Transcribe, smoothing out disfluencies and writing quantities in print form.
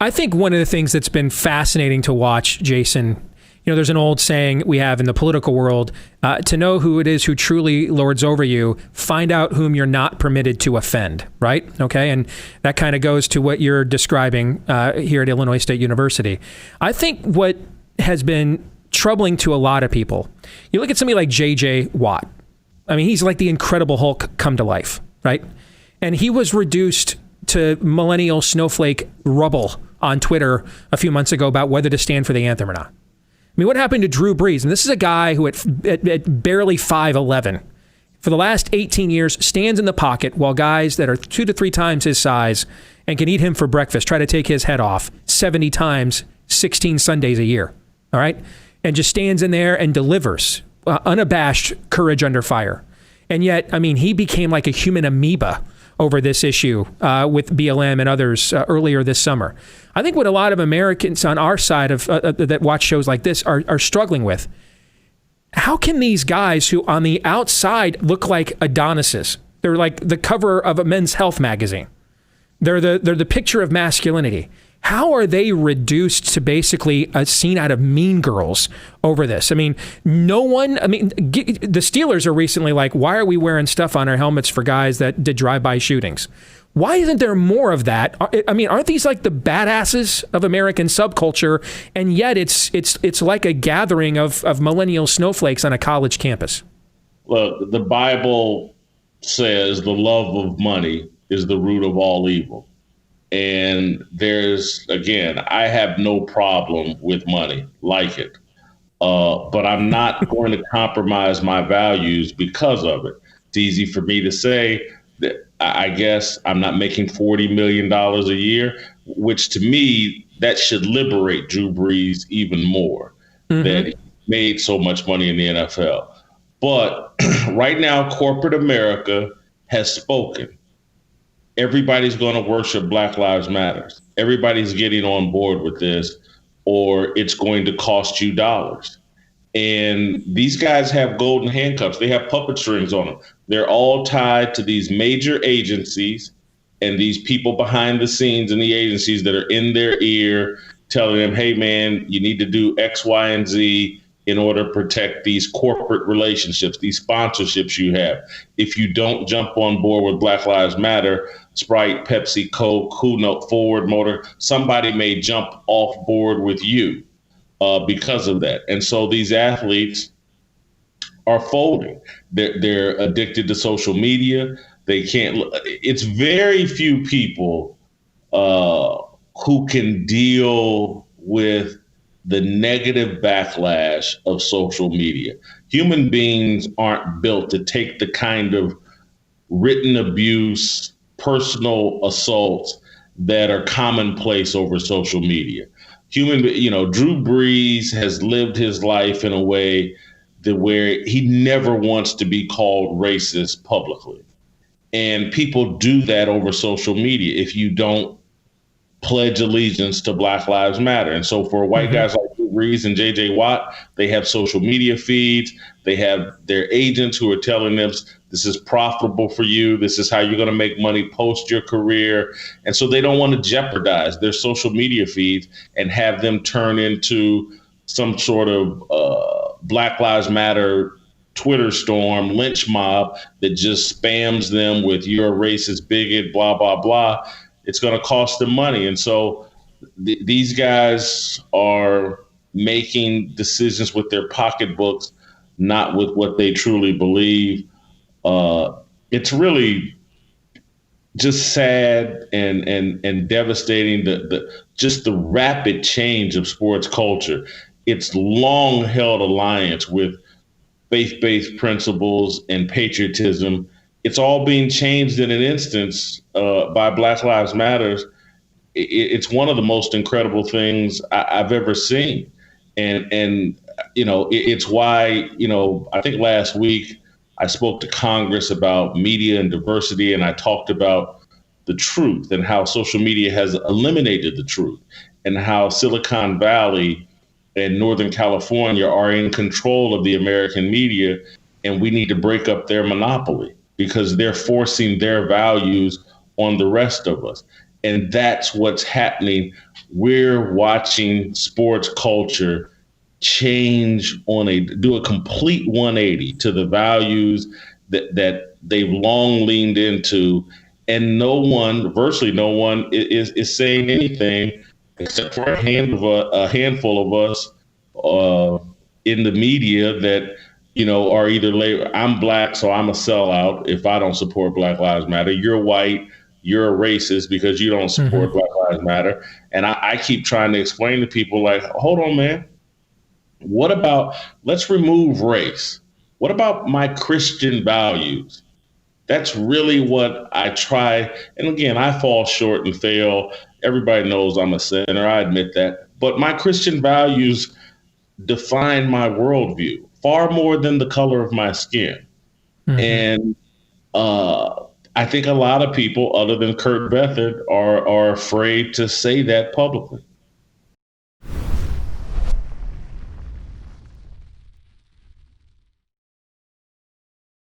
I think one of the things that's been fascinating to watch, Jason, there's an old saying we have in the political world, to know who it is who truly lords over you, find out whom you're not permitted to offend, right? Okay, and that kind of goes to what you're describing here at Illinois State University. I think what has been troubling to a lot of people, you look at somebody like J.J. Watt. I mean, he's like the Incredible Hulk come to life, right? And he was reduced to millennial snowflake rubble on Twitter a few months ago about whether to stand for the anthem or not. I mean, what happened to Drew Brees? And this is a guy who at barely 5'11", for the last 18 years, stands in the pocket while guys that are 2 to 3 times his size and can eat him for breakfast try to take his head off 70 times, 16 Sundays a year, all right? And just stands in there and delivers unabashed courage under fire. And yet, I mean, he became like a human amoeba over this issue with BLM and others earlier this summer. I think what a lot of Americans on our side of that watch shows like this are struggling with, how can these guys who on the outside look like Adonises, they're like the cover of a Men's Health magazine, they're the picture of masculinity, how are they reduced to basically a scene out of Mean Girls over this? I mean, the Steelers are recently like, why are we wearing stuff on our helmets for guys that did drive-by shootings? Why isn't there more of that? I mean, aren't these like the badasses of American subculture? And yet it's like a gathering of millennial snowflakes on a college campus. Look, the Bible says the love of money is the root of all evil. And I have no problem with money, like it. But I'm not going to compromise my values because of it. It's easy for me to say that I guess I'm not making $40 million a year, which to me, that should liberate Drew Brees even more, that he made so much money in the NFL. But right now, corporate America has spoken. Everybody's going to worship Black Lives Matter. Everybody's getting on board with this, or it's going to cost you dollars. And these guys have golden handcuffs. They have puppet strings on them. They're all tied to these major agencies and these people behind the scenes in the agencies that are in their ear telling them, hey, man, you need to do X, Y, and Z in order to protect these corporate relationships, these sponsorships you have. If you don't jump on board with Black Lives Matter, Sprite, Pepsi, Coke, Ford Motor, somebody may jump off board with you because of that. And so these athletes are folding. They're addicted to social media. They can't. It's very few people who can deal with the negative backlash of social media. Human beings aren't built to take the kind of written abuse, personal assaults that are commonplace over social media. Drew Brees has lived his life in a way that where he never wants to be called racist publicly. And people do that over social media if you don't pledge allegiance to Black Lives Matter. And so for white guys like Drew Brees and J.J. Watt, they have social media feeds. They have their agents who are telling them this is profitable for you. This is how you're going to make money post your career. And so they don't want to jeopardize their social media feeds and have them turn into some sort of Black Lives Matter Twitter storm, lynch mob that just spams them with you're a racist bigot, blah, blah, blah. It's going to cost them money. And so these guys are making decisions with their pocketbooks, not with what they truly believe. It's really just sad and devastating, the rapid change of sports culture. Its long held alliance with faith-based principles and patriotism, it's all being changed in an instance by Black Lives Matter. It's one of the most incredible things I've ever seen. And it's why, I think last week I spoke to Congress about media and diversity, and I talked about the truth and how social media has eliminated the truth and how Silicon Valley and Northern California are in control of the American media, and we need to break up their monopoly because they're forcing their values on the rest of us. And that's what's happening. We're watching sports culture change do a complete 180 to the values that they've long leaned into. And virtually no one is saying anything except for a handful of us in the media that, are either I'm black, so I'm a sellout if I don't support Black Lives Matter. You're white, you're a racist because you don't support Black Lives Matter. And I keep trying to explain to people, like, hold on, man. What about, let's remove race? What about my Christian values? That's really what I try. And again, I fall short and fail. Everybody knows I'm a sinner. I admit that. But my Christian values define my worldview far more than the color of my skin. And I think a lot of people, other than Kurt Beathard, are afraid to say that publicly.